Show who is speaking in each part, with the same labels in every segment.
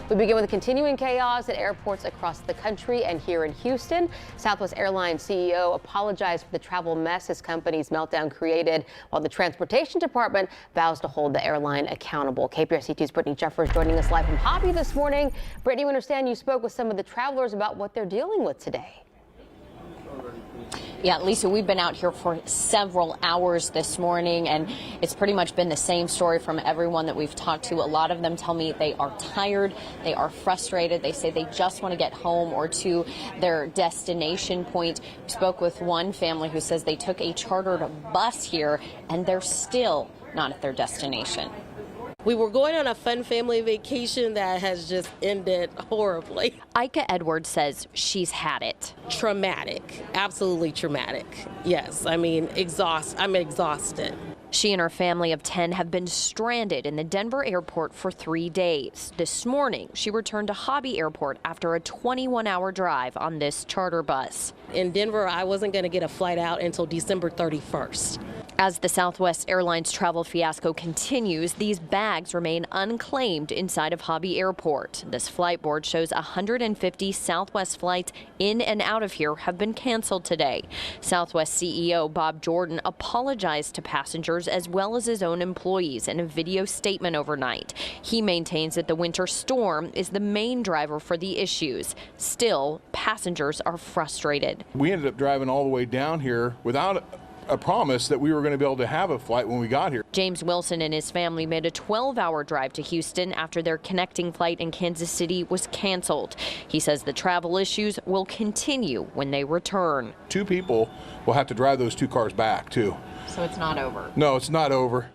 Speaker 1: We begin with continuing chaos at airports across the country and here in Houston. Southwest Airlines CEO apologized for the travel mess his company's meltdown created, while the transportation department vows to hold the airline accountable. KPRC 2's Brittany Jeffers joining us live from Hobby this morning. Brittany, we understand you spoke with some of the travelers about what they're dealing with today.
Speaker 2: Yeah, Lisa, we've been out here for several hours this morning, and it's pretty much been the same story from everyone that we've talked to. A lot of them tell me they are tired, they are frustrated. They say they just want to get home or to their destination point. We spoke with one family who says they took a chartered bus here, and they're still not at their destination.
Speaker 3: We were going on a fun family vacation that has just ended horribly.
Speaker 2: Ika Edwards says she's had it.
Speaker 3: Traumatic, absolutely traumatic. Yes, I mean, I'm exhausted.
Speaker 2: She and her family of 10 have been stranded in the Denver airport for 3 days. This morning, she returned to Hobby Airport after a 21-hour drive on this charter bus.
Speaker 3: In Denver, I wasn't going to get a flight out until December 31st.
Speaker 2: As the Southwest Airlines travel fiasco continues, these bags remain unclaimed inside of Hobby Airport. This flight board shows 150 Southwest flights in and out of here have been canceled today. Southwest CEO Bob Jordan apologized to passengers as well as his own employees in a video statement overnight. He maintains that the winter storm is the main driver for the issues. Still, passengers are frustrated.
Speaker 4: We ended up driving all the way down here without a promise that we were going to be able to have a flight when we got here.
Speaker 2: James Wilson and his family made a 12-hour drive to Houston after their connecting flight in Kansas City was canceled. He says the travel issues will continue when they return.
Speaker 4: 2 people will have to drive those 2 cars back too.
Speaker 2: So it's not over?
Speaker 4: No, it's not over.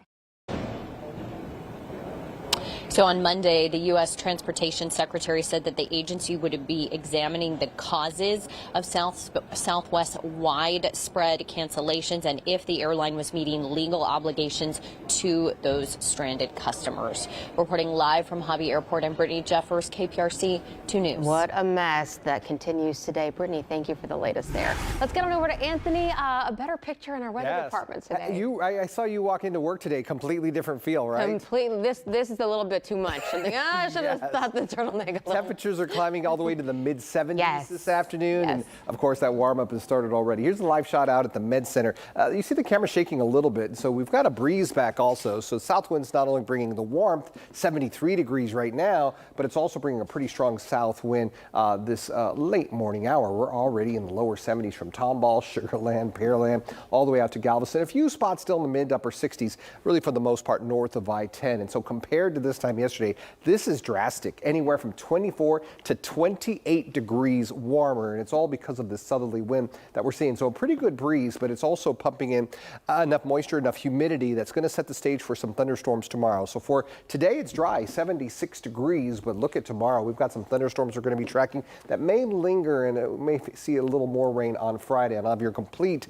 Speaker 2: So on Monday, the U.S. Transportation Secretary said that the agency would be examining the causes of Southwest widespread cancellations and if the airline was meeting legal obligations to those stranded customers. Reporting live from Hobby Airport, I'm Brittany Jeffers, KPRC 2 News.
Speaker 1: What a mess that continues today. Brittany, thank you for the latest there. Let's get on over to Anthony. A better picture in our weather department today.
Speaker 5: I saw you walk into work today. Completely different feel, right?
Speaker 1: Completely. This is a little bit too much. I should have thought the turtleneck.
Speaker 5: Temperatures are climbing all the way to the mid-70s this afternoon. And of course, that warm-up has started already. Here's a live shot out at the Med Center. You see the camera shaking a little bit. So we've got a breeze back also. So south wind's not only bringing the warmth, 73 degrees right now, but it's also bringing a pretty strong south wind this late morning hour. We're already in the lower 70s from Tomball, Sugar Land, Pearland, all the way out to Galveston. A few spots still in the mid-upper 60s, really for the most part north of I-10. And so compared to this time yesterday, this is drastic, anywhere from 24 to 28 degrees warmer, and it's all because of this southerly wind that we're seeing. So a pretty good breeze, but it's also pumping in enough moisture, enough humidity that's going to set the stage for some thunderstorms tomorrow. So for today, it's dry, 76 degrees, but look at tomorrow. We've got some thunderstorms we're going to be tracking that may linger, and we may see a little more rain on Friday. And I'll have your complete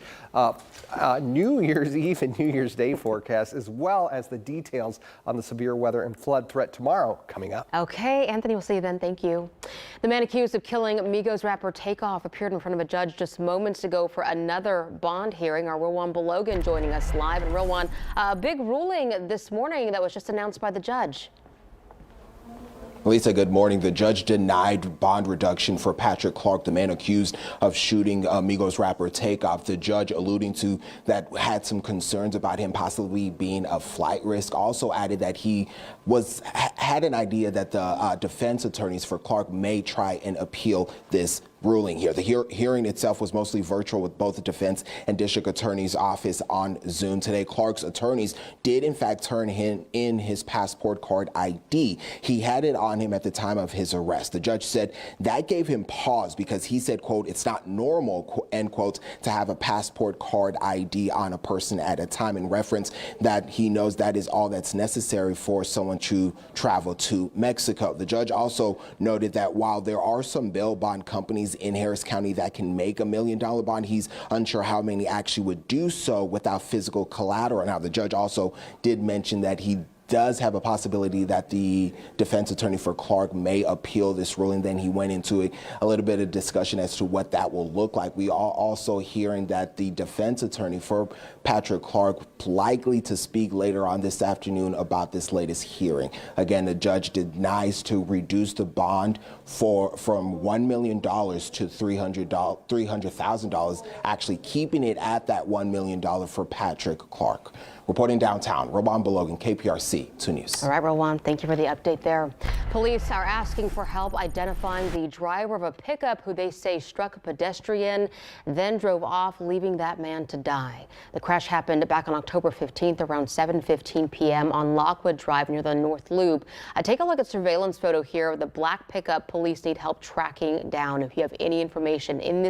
Speaker 5: New Year's Eve and New Year's Day forecast, as well as the details on the severe weather and flood threat tomorrow coming up.
Speaker 1: Okay, Anthony, we'll see you then. Thank you. The man accused of killing Migos rapper Takeoff appeared in front of a judge just moments ago for another bond hearing. Our Rowan Belogan joining us live. And Rowan, a big ruling this morning that was just announced by the judge.
Speaker 6: Lisa, good morning. The judge denied bond reduction for Patrick Clark, the man accused of shooting Migos rapper Takeoff. The judge alluding to that had some concerns about him possibly being a flight risk. Also added that he had an idea that the defense attorneys for Clark may try and appeal this ruling here. The hearing itself was mostly virtual with both the defense and district attorney's office on Zoom today. Clark's attorneys did in fact turn him in his passport card ID. He had it on him at the time of his arrest. The judge said that gave him pause because he said, quote, it's not normal, end quote, to have a passport card ID on a person at a time, in reference that he knows that is all that's necessary for someone to travel to Mexico. The judge also noted that while there are some bail bond companies in Harris County that can make $1 million bond, he's unsure how many actually would do so without physical collateral. Now, the judge also did mention that he does have a possibility that the defense attorney for Clark may appeal this ruling. Then he went into a little bit of discussion as to what that will look like. We are also hearing that the defense attorney for Patrick Clark likely to speak later on this afternoon about this latest hearing. Again, the judge denies to reduce the bond from $1 million to $300,000, actually keeping it at that $1 million for Patrick Clark. Reporting downtown, Rowan Belogan, KPRC 2 News.
Speaker 1: All right, Rowan, thank you for the update there. Police are asking for help identifying the driver of a pickup who they say struck a pedestrian, then drove off, leaving that man to die. The crash happened back on October 15th around 7:15 p.m. on Lockwood Drive near the North Loop. Take a look at surveillance photo here of the black pickup police need help tracking down. If you have any information in this